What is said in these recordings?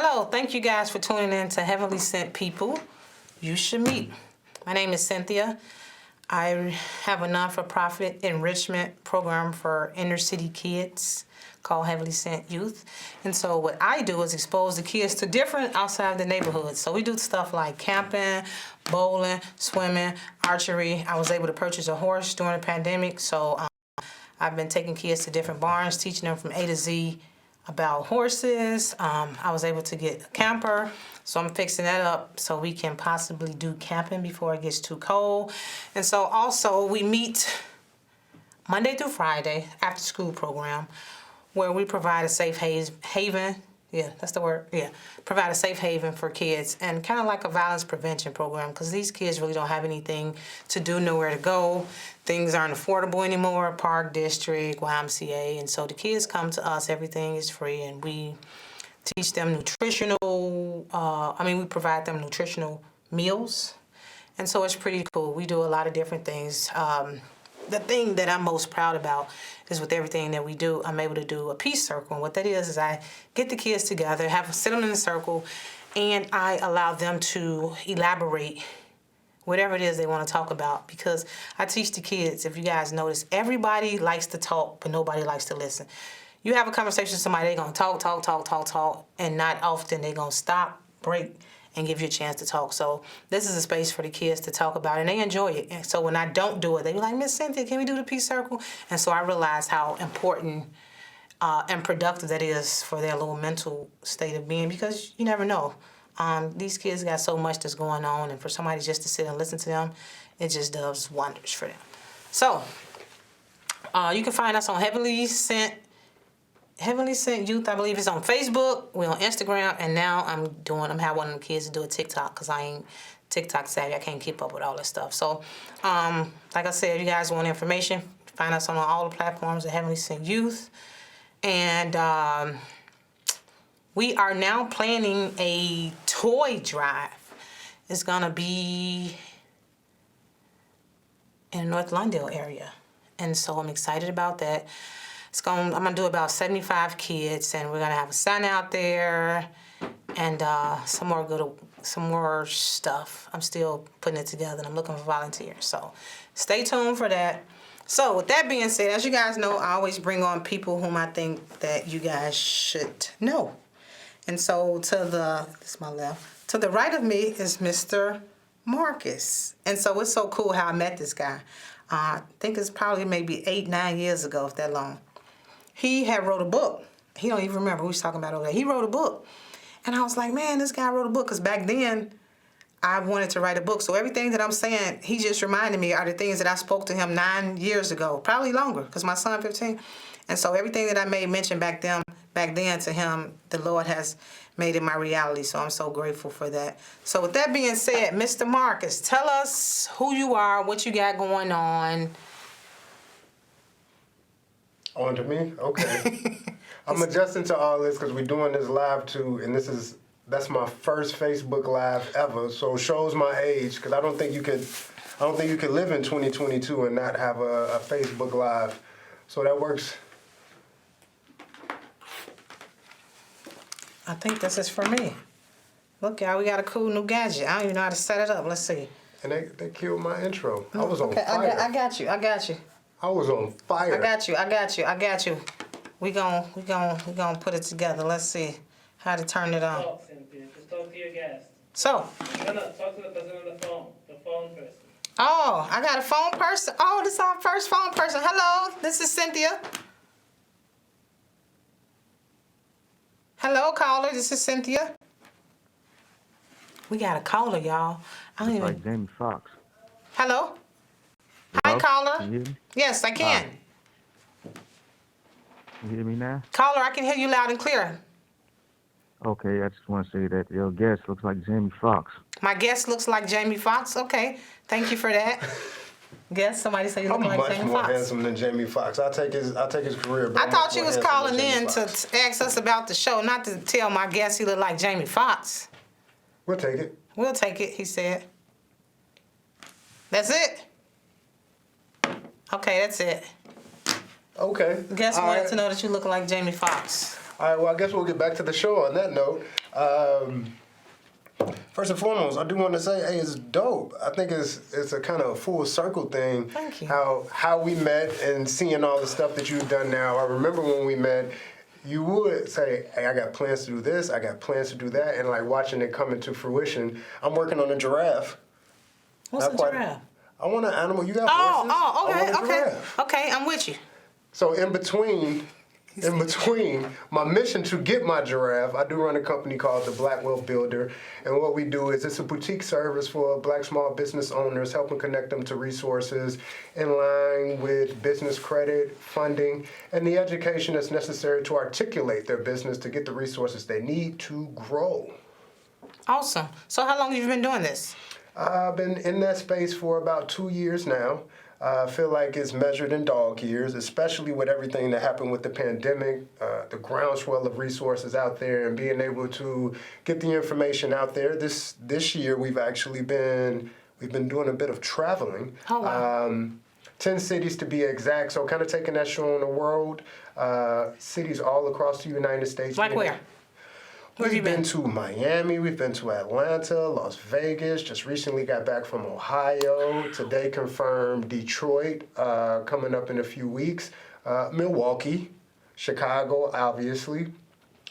Hello, thank you guys for tuning in to Heavenly Sent People You Should Meet. My name is Cynthia. I have a non-for-profit enrichment program for inner city kids called Heavenly Sent Youth. And so what I do is expose the kids to different outside of the neighborhood. So we do stuff like camping, bowling, swimming, archery. I was able to purchase a horse during the pandemic, so I've been taking kids to different barns, teaching them from A to Z about horses. I was able to get a camper, so I'm fixing that up so we can possibly do camping before it gets too cold. And so also we meet Monday through Friday after school program where we provide a safe haven. Yeah, that's the word. Yeah, provide a safe haven for kids and kind of like a violence prevention program because these kids really don't have anything to do, nowhere to go. Things aren't affordable anymore, park district, YMCA. And so the kids come to us, everything is free, and we teach them we provide them nutritional meals. And so it's pretty cool. We do a lot of different things. The thing that I'm most proud about is with everything that we do, I'm able to do a peace circle. And what that is I get the kids together, sit them in a circle, and I allow them to elaborate whatever it is they want to talk about. Because I teach the kids, if you guys notice, everybody likes to talk, but nobody likes to listen. You have a conversation with somebody, they're going to talk, and not often they're going to stop, break, and give you a chance to talk. So this is a space for the kids to talk about, and they enjoy it. And so when I don't do it, they be like, Miss Cynthia, can we do the peace circle? And so I realize how important and productive that is for their little mental state of being, because you never know. These kids got so much that's going on, and for somebody just to sit and listen to them, it just does wonders for them. So you can find us on Heavenly Sent Youth, I believe it's on Facebook. We're on Instagram, and now I'm having one of the kids to do a TikTok because I ain't TikTok savvy. I can't keep up with all this stuff. So, like I said, if you guys want information, find us on all the platforms of Heavenly Sent Youth. And we are now planning a toy drive. It's gonna be in the North Lawndale area, and so I'm excited about that. I'm gonna do about 75 kids, and we're gonna have a sign out there, and some more stuff. I'm still putting it together, and I'm looking for volunteers. So stay tuned for that. So with that being said, as you guys know, I always bring on people whom I think that you guys should know. And so this is my left. To the right of me is Mr. Marcus. And so it's so cool how I met this guy. I think it's probably maybe 8-9 years ago, if that long. He had wrote a book. He don't even remember who he's talking about over there. He wrote a book. And I was like, man, this guy wrote a book. Because back then, I wanted to write a book. So everything that I'm saying, he just reminded me are the things that I spoke to him 9 years ago. Probably longer, because my son 15. And so everything that I made mention back then to him, the Lord has made it my reality. So I'm so grateful for that. So with that being said, Mr. Marcus, tell us who you are, what you got going on. On to me? Okay. I'm adjusting to all this because we're doing this live too, and that's my first Facebook Live ever, so it shows my age because I don't think you could live in 2022 and not have a Facebook Live. So that works. I think this is for me. Look, y'all, we got a cool new gadget. I don't even know how to set it up. Let's see. And they killed my intro. I was on fire. I got you. I was on fire. I got you. We gonna put it together. Let's see how to turn it on. Talk, Cynthia. Just talk to your guest. So. No, talk to the person on the phone. The phone person. Oh, I got a phone person. Oh, this is our first phone person. Hello, this is Cynthia. Hello, caller. This is Cynthia. We got a caller, y'all. Like Jamie Foxx. Hello. Hi, caller. Can you hear me? Yes, I can. You hear me now? Caller, I can hear you loud and clear. Okay, I just want to say that your guest looks like Jamie Foxx. My guest looks like Jamie Foxx? Okay, thank you for that. Guess somebody say you look like Jamie Foxx. I'm much more handsome than Jamie Foxx. I'll take his career. I thought you was calling in to ask us about the show, not to tell my guest he looked like Jamie Foxx. We'll take it. We'll take it, he said. That's it? Okay, that's it. Okay. Guess wanted to know that you look like Jamie Foxx. All right, well, I guess we'll get back to the show on that note. First and foremost, I do want to say, hey, it's dope. I think it's a kind of full circle thing. Thank you. How we met and seeing all the stuff that you've done now. I remember when we met, you would say, hey, I got plans to do this, I got plans to do that, and like watching it come into fruition. I'm working on a giraffe. What's a giraffe? I want an animal. You got horses? Oh, I want a okay. giraffe. Okay, I'm with you. So in between my mission to get my giraffe, I do run a company called the Black Wealth Builder. And what we do is it's a boutique service for Black small business owners, helping connect them to resources in line with business credit, funding, and the education that's necessary to articulate their business to get the resources they need to grow. Awesome. So how long have you been doing this? I've been in that space for about 2 years now. I feel like it's measured in dog years, especially with everything that happened with the pandemic, the groundswell of resources out there, and being able to get the information out there. This year we've been doing a bit of traveling. Oh, wow. 10 cities to be exact, so kind of taking that show on the world. Cities all across the United States. Like where? Where have you We've been? been to Miami, we've been to Atlanta, Las Vegas, just recently got back from Ohio, today confirmed Detroit, coming up in a few weeks, Milwaukee, Chicago, obviously.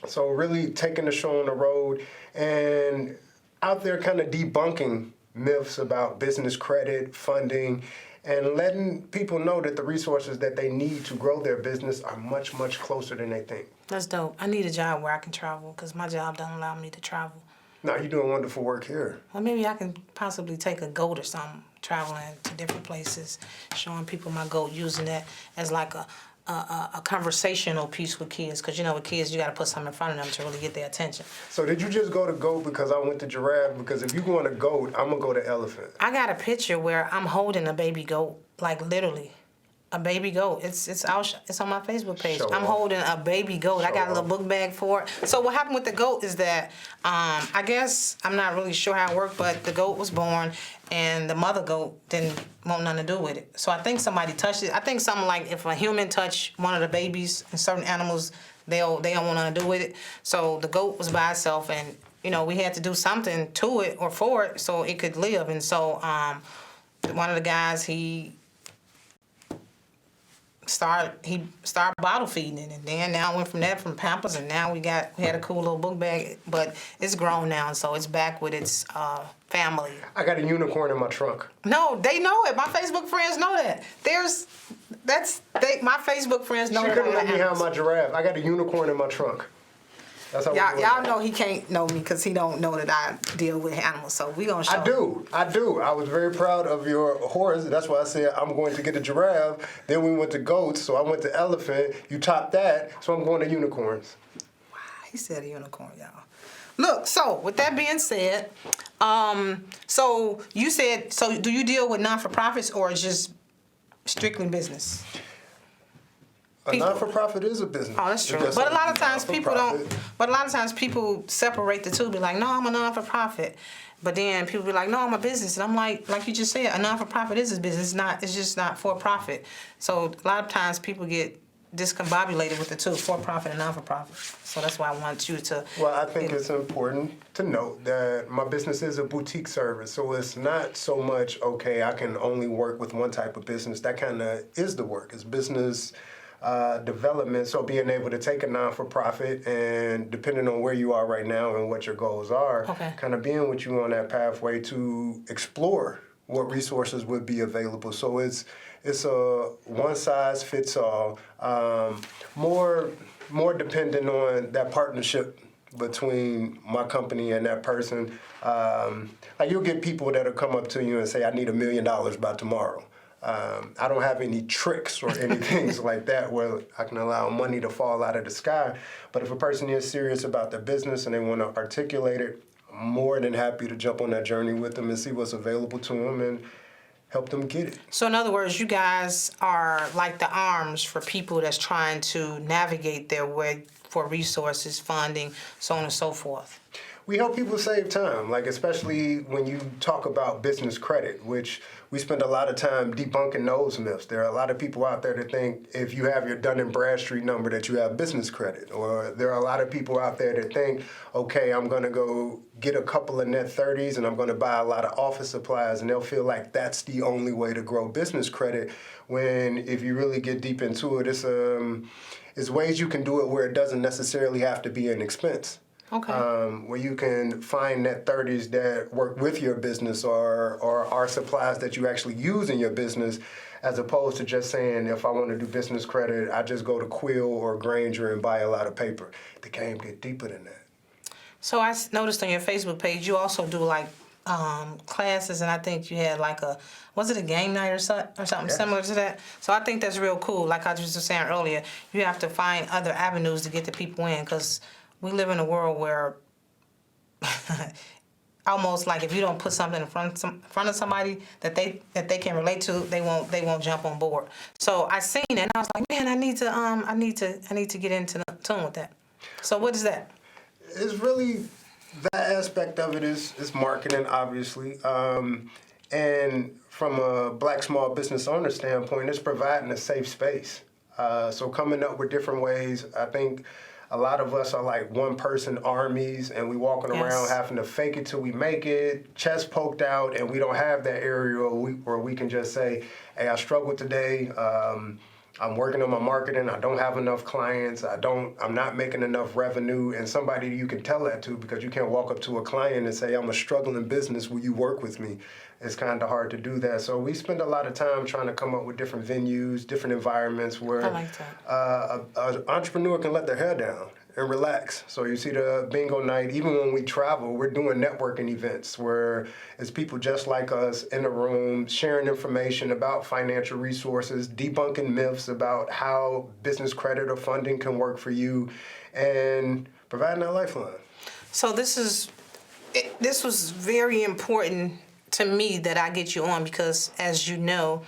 So really taking the show on the road and out there kind of debunking myths about business credit, funding, and letting people know that the resources that they need to grow their business are much, much closer than they think. That's dope. I need a job where I can travel because my job doesn't allow me to travel. No, you're doing wonderful work here. Well, maybe I can possibly take a goat or something, traveling to different places, showing people my goat, using that as like a conversational piece with kids. Because, with kids, you got to put something in front of them to really get their attention. So did you just go to goat because I went to giraffe? Because if you go on a goat, I'm going to go to elephant. I got a picture where I'm holding a baby goat, like literally. A baby goat. It's on my Facebook page. Show I'm off. holding a baby goat. I Show got a little off. book bag for it. So what happened with the goat is that I guess I'm not really sure how it worked, but the goat was born and the mother goat didn't want nothing to do with it. So I think somebody touched it. I think something like if a human touch one of the babies and certain animals, they don't want nothing to do with it. So the goat was by itself, and we had to do something to it or for it so it could live. And so one of the guys, he started bottle feeding it, and then now went from Pampers, and now we had a cool little book bag, but it's grown now, and so it's back with its family. I got a unicorn in my trunk. No, they know it. My Facebook friends know that. My Facebook friends know She that. couldn't let me have my giraffe. I got a unicorn in my trunk. That's how Y'all know he can't know me because he don't know that I deal with animals, so we gonna show. I do. I was very proud of your horse. That's why I said I'm going to get a giraffe. Then we went to goats, so I went to elephant. You topped that, so I'm going to unicorns. He said a unicorn, y'all. Look, so with that being said, so you said, so do you deal with non-for-profits or just strictly business? A People. non-for-profit is a business. Oh, that's true. It's just But a lot of times people non-for-profit. don't. But a lot of times people separate the two. Be like, no, I'm a non-for-profit. But then people be like, no, I'm a business. And I'm like you just said, a non-for-profit is a business. It's just not for-profit. So a lot of times people get discombobulated with the two, for-profit and non-for-profit. So that's why I want you to. Well, I think it's important to note that my business is a boutique service. So it's not so much, okay, I can only work with one type of business. That kind of is the work. It's business development. So being able to take a non-for-profit and depending on where you are right now and what your goals are, kind of being with you on that pathway to explore what resources would be available. So it's a one-size-fits-all, more dependent on that partnership between my company and that person. Like you'll get people that'll come up to you and say, I need $1 million by tomorrow. I don't have any tricks or anything like that where I can allow money to fall out of the sky. But if a person is serious about their business and they want to articulate it, I'm more than happy to jump on that journey with them and see what's available to them and help them get it. So in other words, you guys are like the arms for people that's trying to navigate their way for resources, funding, so on and so forth. We help people save time, like especially when you talk about business credit, which we spend a lot of time debunking those myths. There are a lot of people out there that think if you have your Dun & Bradstreet number that you have business credit. Or there are a lot of people out there that think, okay, I'm going to go get a couple of net 30s and I'm going to buy a lot of office supplies, and they'll feel like that's the only way to grow business credit, when if you really get deep into it, it's ways you can do it where it doesn't necessarily have to be an expense. Okay. Where you can find net 30s that work with your business or are supplies that you actually use in your business, as opposed to just saying, if I want to do business credit, I just go to Quill or Granger and buy a lot of paper. The game get deeper than that. So I noticed on your Facebook page you also do like classes, and I think you had like was it a game night or something Yes. similar to that? So I think that's real cool. Like I just was saying earlier, you have to find other avenues to get the people in, because we live in a world where almost like if you don't put something in front of somebody that they can relate to, they won't jump on board. So I seen it and I was like, man, I need to get into tune with that. So what is that? It's really, that aspect of it is marketing, obviously. And from a Black small business owner standpoint, it's providing a safe space. So coming up with different ways, I think a lot of us are like one-person armies, and we walking around having to fake it till we make it, chest poked out, and we don't have that area where we can just say, hey, I struggled today. I'm working on my marketing. I don't have enough clients. I'm not making enough revenue. And somebody you can tell that to, because you can't walk up to a client and say, I'm a struggling business. Will you work with me? It's kind of hard to do that. So we spend a lot of time trying to come up with different venues, different environments where I like that. an entrepreneur can let their hair down and relax. So you see the bingo night, even when we travel, we're doing networking events where it's people just like us in a room sharing information about financial resources, debunking myths about how business credit or funding can work for you, and providing that lifeline. So this was very important to me that I get you on, because as you know,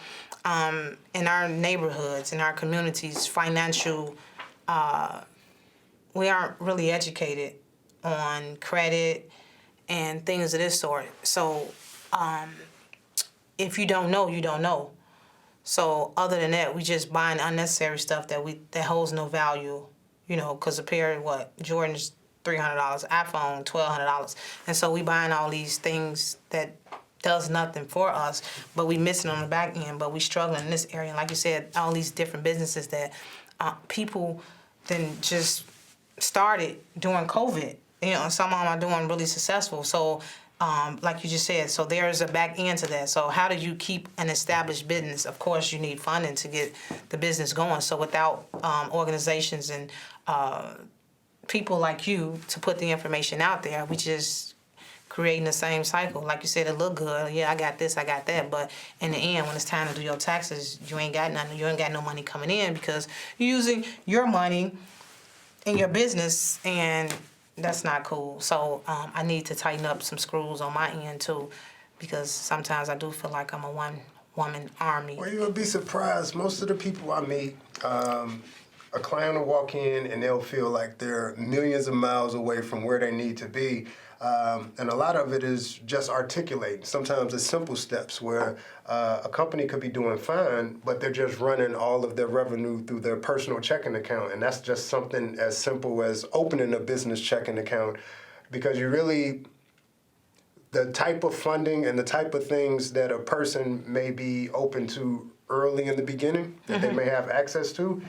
in our neighborhoods, in our communities, we aren't really educated on credit and things of this sort. So if you don't know, you don't know. So other than that, we just buying unnecessary stuff that holds no value, because a pair of Jordan's $300, iPhone $1,200, and so we buying all these things that does nothing for us, but we missing on the back end, but we struggling in this area. And like you said, all these different businesses that people then just started during COVID. Some of them are doing really successful. So like you just said, so there's a back end to that. So how do you keep an established business? Of course, you need funding to get the business going. So without organizations and people like you to put the information out there, we just creating the same cycle. Like you said, it look good. Yeah, I got this, I got that. But in the end, when it's time to do your taxes, you ain't got nothing. You ain't got no money coming in because you're using your money in your business, and that's not cool. So I need to tighten up some screws on my end too, because sometimes I do feel like I'm a one-woman army. Well, you would be surprised. Most of the people I meet, a client will walk in and they'll feel like they're millions of miles away from where they need to be. And a lot of it is just articulating. Sometimes it's simple steps where a company could be doing fine, but they're just running all of their revenue through their personal checking account. And that's just something as simple as opening a business checking account, because the type of funding and the type of things that a person may be open to early in the beginning that they may have access to,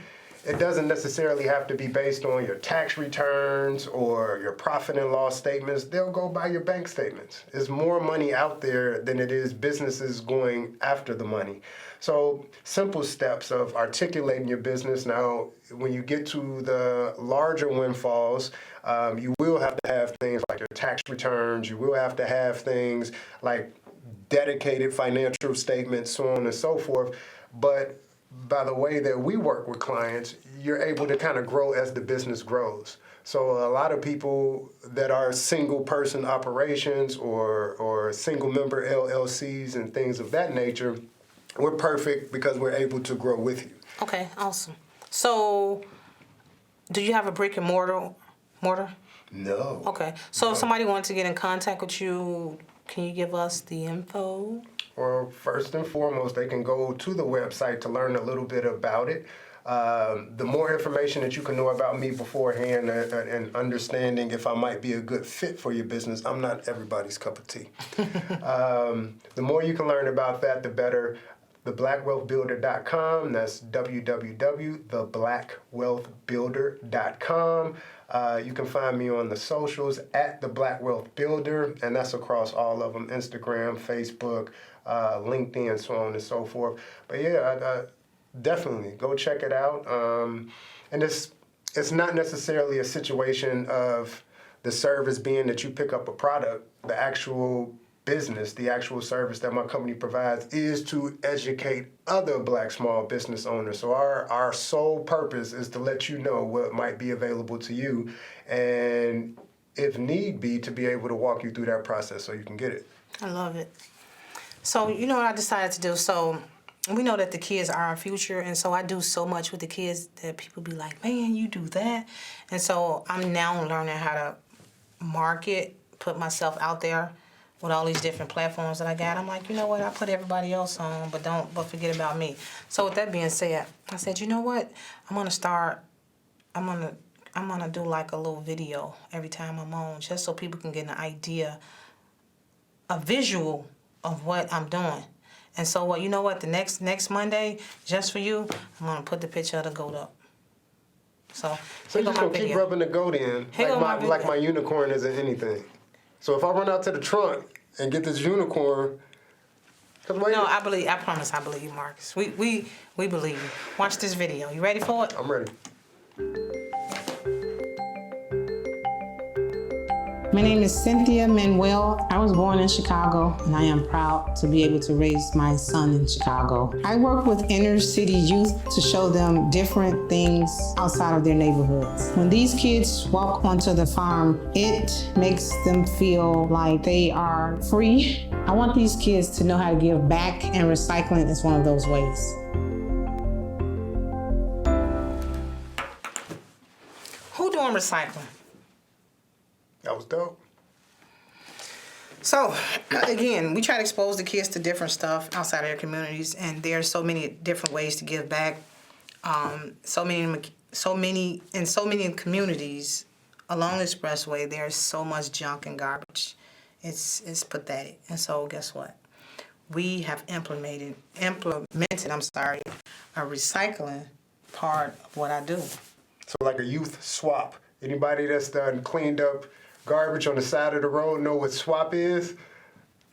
it doesn't necessarily have to be based on your tax returns or your profit and loss statements. They'll go by your bank statements. There's more money out there than it is businesses going after the money. So simple steps of articulating your business. Now, when you get to the larger windfalls, you will have to have things like your tax returns. You will have to have things like dedicated financial statements, so on and so forth. But by the way that we work with clients, you're able to kind of grow as the business grows. So a lot of people that are single person operations or single member LLCs and things of that nature, we're perfect because we're able to grow with you. Okay, awesome. So do you have a brick and mortar? No. Okay. So if somebody wanted to get in contact with you, can you give us the info? Well, first and foremost, they can go to the website to learn a little bit about it. The more information that you can know about me beforehand and understanding if I might be a good fit for your business, I'm not everybody's cup of tea. The more you can learn about that, the better. TheBlackWealthBuilder.com, that's www.theblackwealthbuilder.com. You can find me on the socials at The Black Wealth Builder, and that's across all of them, Instagram, Facebook, LinkedIn, so on and so forth. But yeah, definitely go check it out. And it's not necessarily a situation of the service being that you pick up a product. The actual business, the actual service that my company provides is to educate other Black small business owners. So our sole purpose is to let you know what might be available to you, and if need be, to be able to walk you through that process so you can get it. I love it. So you know what I decided to do? So we know that the kids are our future, and so I do so much with the kids that people be like, man, you do that. And so I'm now learning how to market, put myself out there with all these different platforms that I got. I'm like, you know what? I put everybody else on, but forget about me. So with that being said, I said, you know what? I'm gonna do like a little video every time I'm on, just so people can get an idea, a visual of what I'm doing. And so what? You know what? The next Monday, just for you, I'm gonna put the picture of the goat up. So you're just gonna keep rubbing the goat in, like my unicorn isn't anything. So if I run out to the trunk and get this unicorn, no, I promise I believe you, Marcus. We believe you. Watch this video. You ready for it? I'm ready. My name is Cynthia Manuel. I was born in Chicago, and I am proud to be able to raise my son in Chicago. I work with inner city youth to show them different things outside of their neighborhoods. When these kids walk onto the farm, it makes them feel like they are free. I want these kids to know how to give back, and recycling is one of those ways. Who doing recycling? That was dope. So, again, we try to expose the kids to different stuff outside of their communities, and there's so many different ways to give back. So many in communities along the expressway, there's so much junk and garbage. It's pathetic. And so, guess what? We have implemented a recycling part of what I do. So like a youth swap. Anybody that's done cleaned up garbage on the side of the road know what swap is?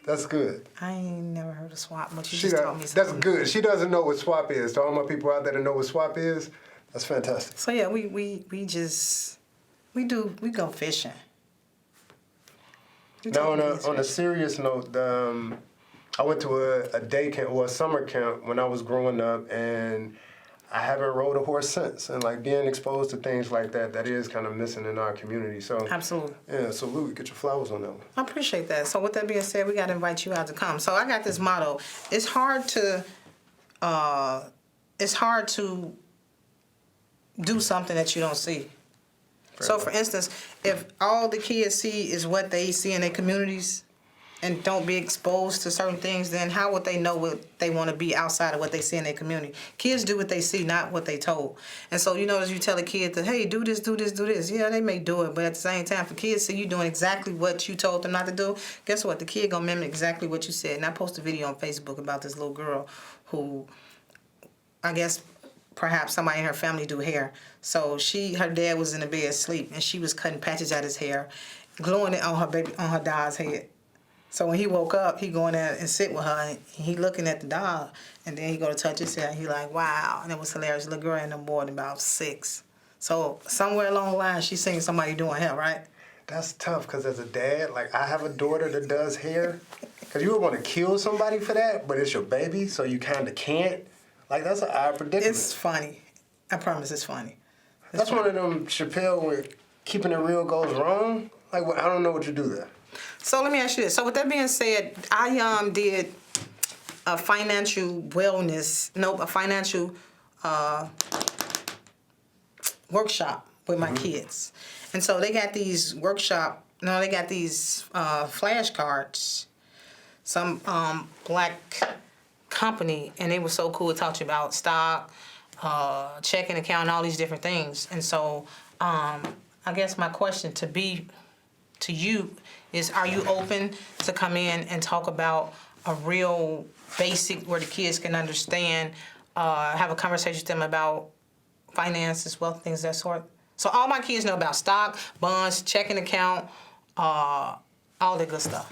That's good. I ain't never heard of swap, but you just told me something. That's good. She doesn't know what swap is. To all my people out there that know what swap is, that's fantastic. So yeah, we go fishing. Now on a serious note, I went to a day camp or a summer camp when I was growing up, and I haven't rode a horse since. And like being exposed to things like that is kind of missing in our community. So Absolutely. Yeah, so Louie, get your flowers on that one. I appreciate that. So with that being said, we got to invite you out to come. So I got this motto. It's hard to do something that you don't see. So for instance, if all the kids see is what they see in their communities and don't be exposed to certain things, then how would they know what they want to be outside of what they see in their community? Kids do what they see, not what they told. And so, as you tell a kid that, hey, do this, do this, do this. Yeah, they may do it, but at the same time, for kids see you doing exactly what you told them not to do, guess what? The kid gonna mimic exactly what you said. And I posted a video on Facebook about this little girl who, I guess, perhaps somebody in her family do hair. So her dad was in the bed asleep, and she was cutting patches out his hair, gluing it on her doll's head. So when he woke up, he go in there and sit with her, and he looking at the doll, and then he go to touch his hair, and he like, wow. And it was hilarious. The little girl ain't no more than about 6. So somewhere along the line, she seen somebody doing hair, right? That's tough, because as a dad, like I have a daughter that does hair, because you would want to kill somebody for that, but it's your baby, so you kind of can't. Like, that's an odd predicament. It's funny. I promise it's funny. That's one of them Chappelle where keeping it real goes wrong. Like, I don't know what you do there. So let me ask you this. So with that being said, I did a financial workshop with my kids. And so they got these they got these flashcards, some black company, and they were so cool to talk to you about stock, checking account, and all these different things. And so I guess my question to you is, are you open to come in and talk about a real basic where the kids can understand, have a conversation with them about finances, wealth, things of that sort? So all my kids know about stock, bonds, checking account, all the good stuff.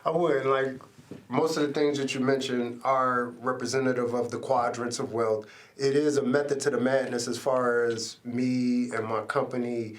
I would, like, most of the things that you mentioned are representative of the quadrants of wealth. It is a method to the madness as far as me and my company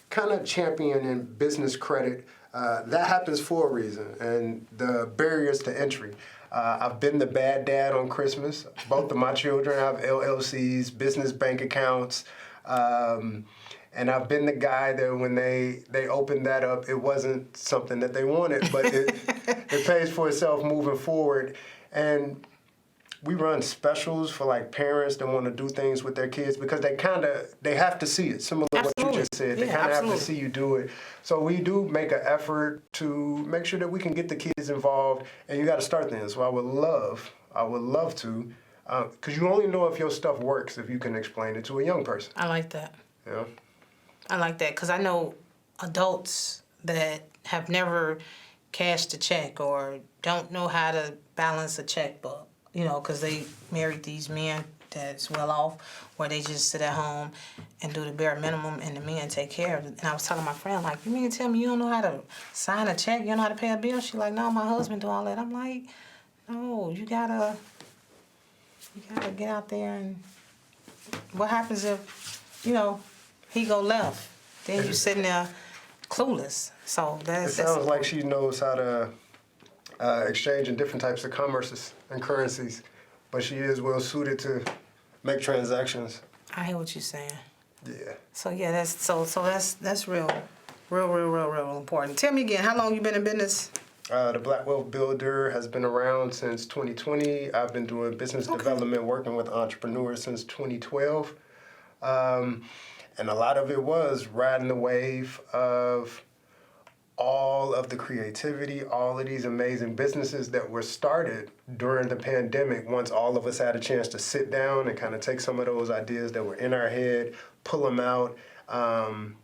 kind of championing business credit. That happens for a reason, and the barriers to entry. I've been the bad dad on Christmas. Both of my children have LLCs, business bank accounts, and I've been the guy that when they opened that up, it wasn't something that they wanted, but it pays for itself moving forward. And we run specials for like parents that want to do things with their kids because they have to see it. Similar to what you just said, they kind of have to see you do it. So we do make an effort to make sure that we can get the kids involved, and you got to start then. So I would love to, because you only know if your stuff works if you can explain it to a young person. I like that. Yeah. I like that because I know adults that have never cashed a check or don't know how to balance a checkbook, because they married these men that's well off, where they just sit at home and do the bare minimum and the men take care of it. And I was telling my friend, like, you mean to tell me you don't know how to sign a check? You don't know how to pay a bill? She's like, no, my husband do all that. I'm like, no, you gotta get out there. And what happens if, he go left? Then you sitting there clueless. So It sounds like she knows how to exchange in different types of commerces and currencies, but she is well suited to make transactions. I hear what you're saying. Yeah. So yeah, that's real important. Tell me again, how long you been in business? The Black Wealth Builder has been around since 2020. I've been doing business development, working with entrepreneurs since 2012. And a lot of it was riding the wave of all of the creativity, all of these amazing businesses that were started during the pandemic once all of us had a chance to sit down and kind of take some of those ideas that were in our head, pull them out. To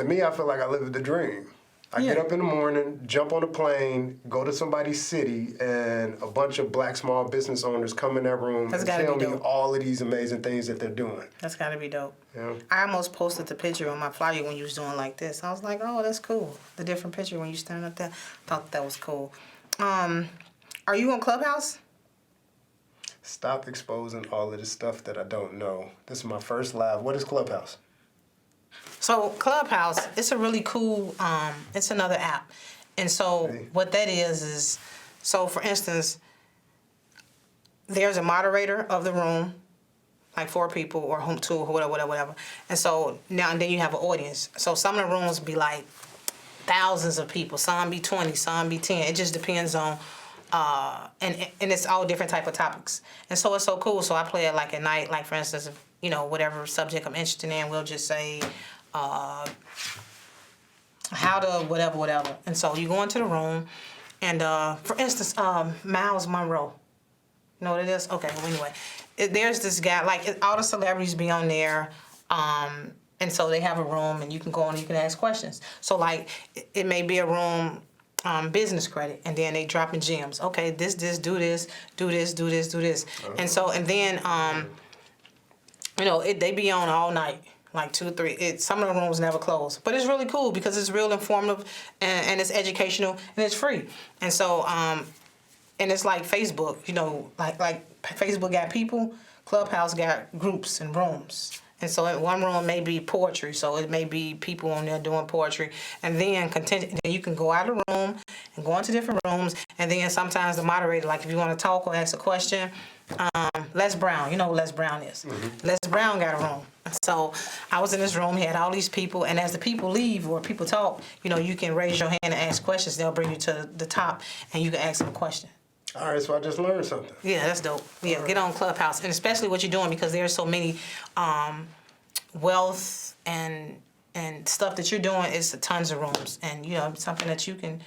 me, I feel like I lived the dream. I get up in the morning, jump on a plane, go to somebody's city, and a bunch of black small business owners come in that room and tell me all of these amazing things that they're doing. That's got to be dope. Yeah. I almost posted the picture on my flyer when you was doing like this. I was like, oh, that's cool. The different picture when you standing up there. I thought that was cool. Are you on Clubhouse? Stop exposing all of this stuff that I don't know. This is my first live. What is Clubhouse? So Clubhouse, it's a really cool, it's another app. And so what that is, so for instance, there's a moderator of the room, like 4 people or 2 or whatever. And so now and then you have an audience. So some of the rooms be like thousands of people. Some be 20, some be 10. It just depends on, and it's all different type of topics. And so it's so cool. So I play it like at night, like for instance, whatever subject I'm interested in, we'll just say, how to whatever. And so you go into the room, and for instance, Miles Monroe. You know what it is? Okay, well, anyway. There's this guy, like all the celebrities be on there, and so they have a room, and you can go on and you can ask questions. So like, it may be a room, business credit, and then they dropping gems. Okay, do this. And so, and then, they be on all night. Like 2 or 3. Some of the rooms never close, but it's really cool because it's real informative and it's educational and it's free. And so, and it's like Facebook, like Facebook got people, Clubhouse got groups and rooms. And so in one room may be poetry, so it may be people on there doing poetry, and then then you can go out of the room and go into different rooms, and then sometimes the moderator, like if you want to talk or ask a question, Les Brown, you know who Les Brown is. Mm-hmm. Les Brown got a room. So I was in this room, he had all these people, and as the people leave or people talk, you can raise your hand and ask questions. They'll bring you to the top, and you can ask them a question. All right, so I just learned something. Yeah, that's dope. Yeah, get on Clubhouse, and especially what you're doing because there's so many wealth and stuff that you're doing is tons of rooms, and you know something that you can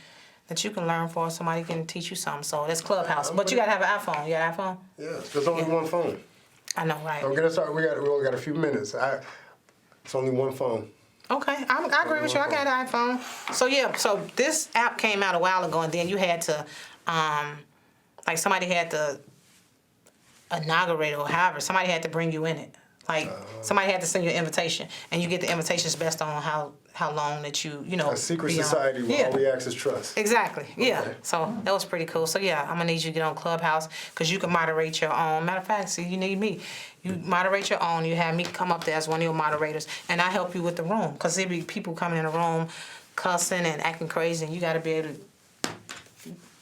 learn for. Somebody can teach you something. So that's Clubhouse. But you gotta have an iPhone. You got an iPhone? Yeah, there's only one phone. I know, right? Don't get us started. We only got a few minutes. It's only one phone. Okay, I agree with you. I got an iPhone. So yeah, so this app came out a while ago, and then you had to, like somebody had to inaugurate it or however, somebody had to bring you in it. Like somebody had to send you an invitation, and you get the invitations based on how long that you know. A secret be on. society where all we ask is trust. Exactly. Yeah. Okay. So that was pretty cool. So yeah, I'm gonna need you to get on Clubhouse because you can moderate your own. Matter of fact, see, you need me. You moderate your own. You have me come up there as one of your moderators, and I help you with the room because there be people coming in the room, cussing and acting crazy, and you got to be able to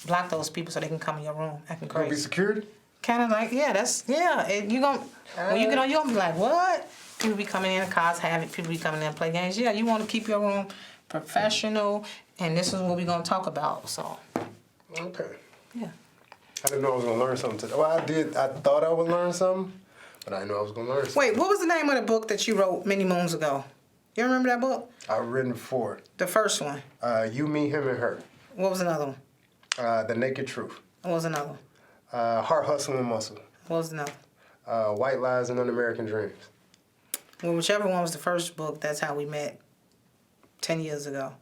block those people so they can come in your room acting Gonna be crazy. secured? Kind of like and you gonna when you get on, you gonna be like, what? People be coming in and cause havoc. People be coming in and play games. Yeah, you want to keep your room professional, and this is what we're gonna talk about. So, Okay. yeah. I didn't know I was gonna learn something today. Well, I did. I thought I would learn something, but I didn't know I was gonna learn something. Wait, what was the name of the book that you wrote many moons ago? You remember that book? I've written 4. The first one. You, me, him, and her. What was another one? The Naked Truth. What was another one? Heart, Hustle, and Muscle. What was another? White Lies and Un-American Dreams. Well, whichever one was the first book, that's how we met 10 years ago.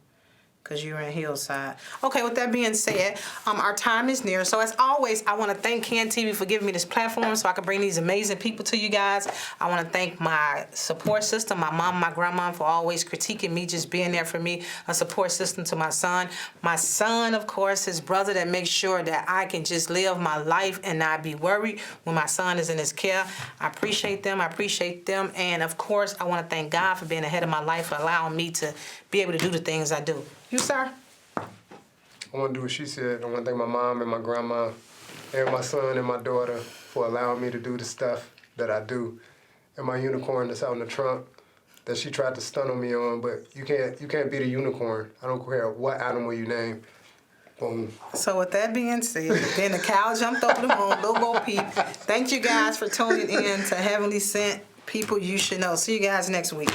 Because you were in Hillside. Okay, with that being said, our time is near. So as always, I want to thank Ken TV for giving me this platform so I can bring these amazing people to you guys. I want to thank my support system, my mom, my grandma, for always critiquing me, just being there for me, a support system to my son. My son, of course, his brother that makes sure that I can just live my life and not be worried when my son is in his care. I appreciate them. And of course, I want to thank God for being ahead of my life, for allowing me to be able to do the things I do. You, sir? I want to do what she said. I want to thank my mom and my grandma and my son and my daughter for allowing me to do the stuff that I do. And my unicorn that's out in the trunk that she tried to stun on me on, but you can't beat a unicorn. I don't care what animal you name. Boom. So with that being said, then the cow jumped over the moon, Lil Bo Peep. Thank you guys for tuning in to Heavenly Sent People You Should Know. See you guys next week.